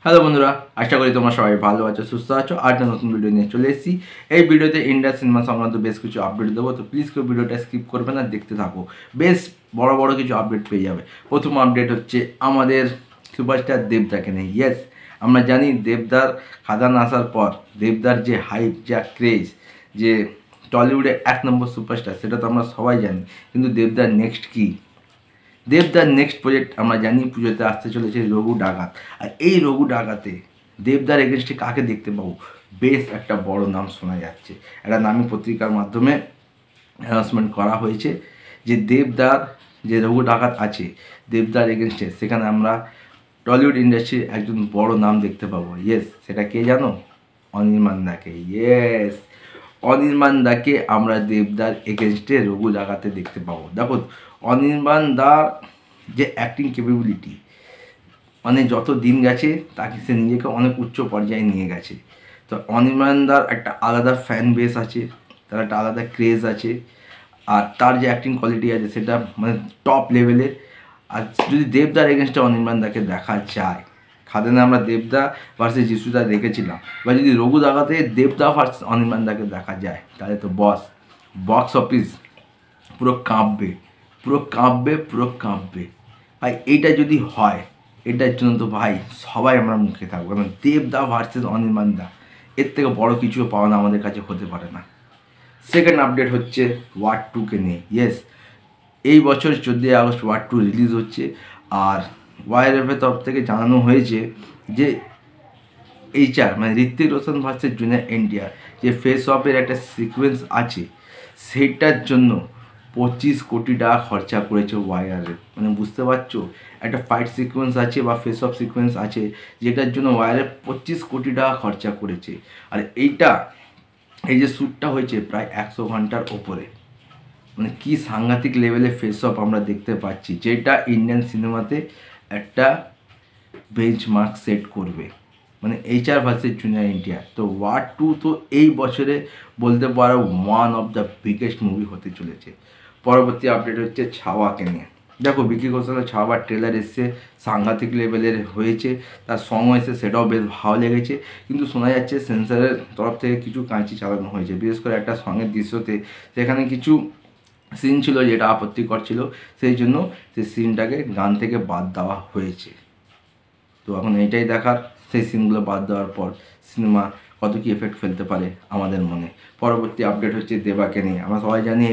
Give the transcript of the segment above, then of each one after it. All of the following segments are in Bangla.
হ্যালো বন্ধুরা, আশা করি তোমরা সবাই ভালো আছো, সুস্থ আছো। আর একটা নতুন ভিডিও নিয়ে চলে এসেছি। এই ভিডিওতে ইন্ডিয়া সিনেমা সংক্রান্ত বেশ কিছু আপডেট দেবো, তো প্লিজ কেউ ভিডিওটা স্কিপ করবে না, দেখতে থাকো। বেশ বড় বড় কিছু আপডেট পেয়ে যাবে। প্রথম আপডেট হচ্ছে আমাদের সুপারস্টার দেবদাকে নেই। ইয়েস, আমরা জানি দেবদার খাদান আসার পর দেবদার যে হাইপ, যা ক্রেজ, যে টলিউডে 1 নম্বর সুপারস্টার, সেটা তো আমরা সবাই জানি। কিন্তু দেবদার নেক্সট কী? দেবদার নেক্সট প্রজেক্ট আমরা জানি পুজোতে আসতে চলেছে রঘু ডাকাত। আর এই রঘু ডাকাতে দেবদার এগেনস্টে কাকে দেখতে পাবো? বেশ একটা বড় নাম শোনা যাচ্ছে। একটা নামী পত্রিকার মাধ্যমে অ্যানাউন্সমেন্ট করা হয়েছে যে দেবদার যে রঘু ডাকাত আছে দেবদার এগেনস্টে, সেখানে আমরা টলিউড ইন্ডাস্ট্রির একজন বড় নাম দেখতে পাবো। ইয়েস, সেটা কে জানো? অনির্বাণ দাকে। ইয়েস, অনির্বাণ দাকে আমরা দেবদার এগেনস্টে রঘু ডাকাতে দেখতে পাবো। দেখো, অনির্বাণ দার যে অ্যাক্টিং ক্যাপাবিলিটি, মানে যত দিন গেছে তাকে সে নিজেকে অনেক উচ্চ পর্যায়ে নিয়ে গেছে। তো অনির্বাণ দার একটা আলাদা ফ্যান বেস আছে, তার একটা আলাদা ক্রেজ আছে, আর তার যে অ্যাক্টিং কোয়ালিটি আছে সেটা মানে টপ লেভেলের। আর যদি দেবদার এগেনস্টে অনির্বাণ দাকে দেখা যায়, খাদানে আমরা দেবদা ভার্সেস যিশুদা দেখেছিলাম, বা যদি রঘু দাগাতে দেবদা ভার্সেস অনির্বাণ দাকে দেখা যায়, তাহলে তো বক্স অফিস পুরো কাঁপবে, পুরো কাঁপবে, পুরো কাঁপবে। ভাই এইটা যদি হয়, এটার জন্য তো ভাই সবাই আমরা মুখে থাকবো, কারণ দেবদা ভার্সেস অনির্বাণ দা, এর থেকে বড় কিছু পাওনা আমাদের কাছে হতে পারে না। সেকেন্ড আপডেট হচ্ছে ওয়ার 2কে নিয়ে। ইয়েস, এই বছর 14ই আগস্ট ওয়ার 2 রিলিজ হচ্ছে। আর ওয়াইআরএফের তরফ থেকে জানানো হয়েছে যে এইচআর মানে ঋত্বিক রোশন ভার্সেস জুনিয়র এনটিআর যে ফেস অফের একটা সিকোয়েন্স আছে, সেটার জন্য 25 কোটি টাকা খরচা করেছে ওয়াইআরএফ। মানে বুঝতে পারছো, একটা ফাইট সিকোয়েন্স আছে বা ফেস অফ সিকোয়েন্স আছে, যেটার জন্য ওয়াইআরএফ 25 কোটি টাকা খরচা করেছে। আর এই যে শ্যুটটা হয়েছে প্রায় 100 ঘন্টার ওপরে। মানে কি সাংঘাতিক লেভেলে ফেস অফ আমরা দেখতে পাচ্ছি, যেটা ইন্ডিয়ান সিনেমাতে একটা বেঞ্চমার্ক সেট করবে। মানে এইচআর ভার্সেস জুনিয়র এনটিআর। তো ওয়ার 2 তো এই বছরে বলতে পারো one of the biggest movie হতে চলেছে। পরবর্তী আপডেট হচ্ছে ছাওয়াকে নিয়ে। দেখো, বিকি কৌশলের ছাওয়ার ট্রেলার এসছে, সাংঘাতিক লেভেলের হয়েছে, তার সং এসে সেটাও বেশ ভালো লেগেছে। কিন্তু শোনা যাচ্ছে সেন্সারের তরফ থেকে কিছু কাঁচি চালানো হয়েছে, বিশেষ করে একটা সঙ্গের দৃশ্যতে সেখানে কিছু সিন ছিল যেটা আপত্তিকর ছিল, সেই জন্য সেই সিনটাকে গান থেকে বাদ দেওয়া হয়েছে। তো এখন এইটাই দেখার, সেই সিনগুলো বাদ দেওয়ার পর সিনেমা কত কী এফেক্ট ফেলতে পারে আমাদের মনে। পরবর্তী আপডেট হচ্ছে দেবাকে নিয়ে। আমরা সবাই জানি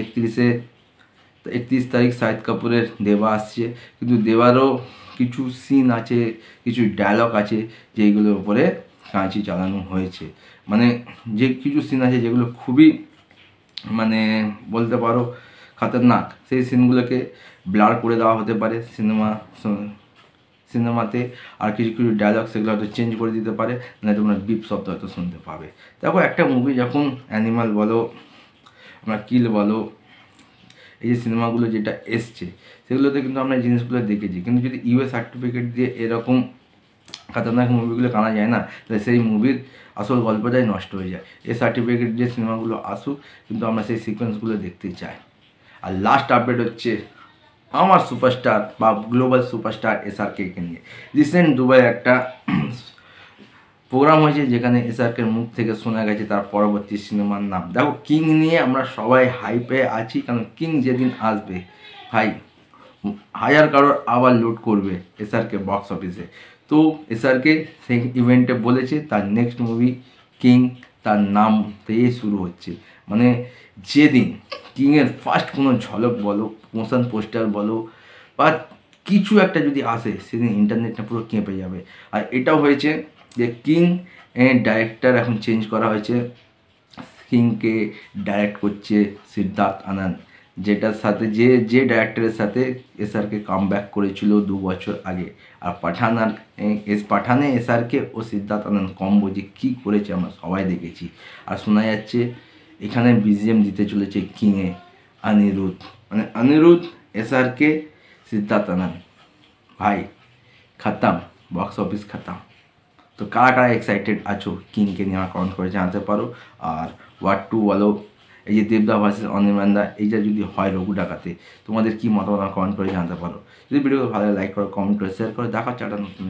31 তারিখ শাহিদ কাপুরের দেবা আসছে, কিন্তু দেবারও কিছু সিন আছে, কিছু ডায়লগ আছে যেইগুলোর উপরে কাঁচি চালানো হয়েছে। মানে যে কিছু সিন আছে যেগুলো খুবই মানে বলতে পারো খতরনাক, সেই সিনগুলোকে ব্লার করে দেওয়া হতে পারে সিনেমাতে। আর কিছু কিছু ডায়লগ সেগুলো হয়তো চেঞ্জ করে দিতে পারে, না তোমরা বিপ শব্দ হয়তো শুনতে পাবে। দেখো, একটা মুভি যখন অ্যানিমাল বলো, আমরা কিল বলো, এই যে সিনেমাগুলো যেটা এসছে সেগুলোতে কিন্তু আমরা এই জিনিসগুলো দেখেছি। কিন্তু যদি ইউএস সার্টিফিকেট দিয়ে এরকম খতরনাক মুভিগুলো কানা যায় না, তাহলে সেই মুভির আসল গল্পটাই নষ্ট হয়ে যায়। এই সার্টিফিকেট দিয়ে সিনেমাগুলো আসুক, কিন্তু আমরা সেই সিকোয়েন্সগুলো দেখতে চাই। আর লাস্ট আপডেট হচ্ছে আমার সুপারস্টার বা গ্লোবাল সুপারস্টার এসআরকে নিয়ে। রিসেন্ট দুবাই একটা প্রোগ্রাম হয়েছে, যেখানে এসআরকের মুখ থেকে শোনা গেছে তার পরবর্তী সিনেমার নাম। দেখো, কিং নিয়ে আমরা সবাই হাইপে আছি, কারণ কিং যেদিন আসবে ভাই হাজার কারোর আবার লুট করবে এসআরকে বক্স অফিসে। তো এসআরকে সেই ইভেন্টে বলেছে তার নেক্সট মুভি কিং, তার নাম দিয়ে শুরু হচ্ছে। মানে যেদিন কিংয়ের ফার্স্ট কোনো ঝলক বলো, মোশন পোস্টার বলো, বা কিছু একটা যদি আসে, সেদিন ইন্টারনেটটা পুরো কেঁপে যাবে। আর এটাও হয়েছে যে কিং ডাইরেক্টর এখন চেঞ্জ করা হয়েছে, কিংকে ডাইরেক্ট করছে সিদ্ধার্থ আনন্দ, যেটার সাথে যে ডাইরেক্টরের সাথে এসআরকে কাম ব্যাক করেছিল 2 বছর আগে। আর পাঠানে এসআরকে ও সিদ্ধার্থ আনন্দ কম্বো যে কী করেছে আমরা সবাই দেখেছি। আর শোনা যাচ্ছে এখানে বিজিএম দিতে চলেছে কিংয়ে অনিরুদ্ধ, মানে অনিরুদ্ধ, এসআরকে, সিদ্ধার্থ আনন্দ। ভাই খতম, বক্স অফিস খতম। তো কারা কারা এক্সাইটেড আছো কিংকে নিয়ে আমার কমেন্ট করে জানাতে পারো। আর ওয়ার 2 বলো, এই যে দেবদা ভার্সেস অনির্বাণ দা, এইটা যদি হয় রঘু ডাকাতে, তোমাদের কী মতামত কমেন্ট করে জানাতে পারো। যদি ভিডিওকে ভালো লাইক করো, কমেন্ট করে শেয়ার করো। দেখা চাটা নতুন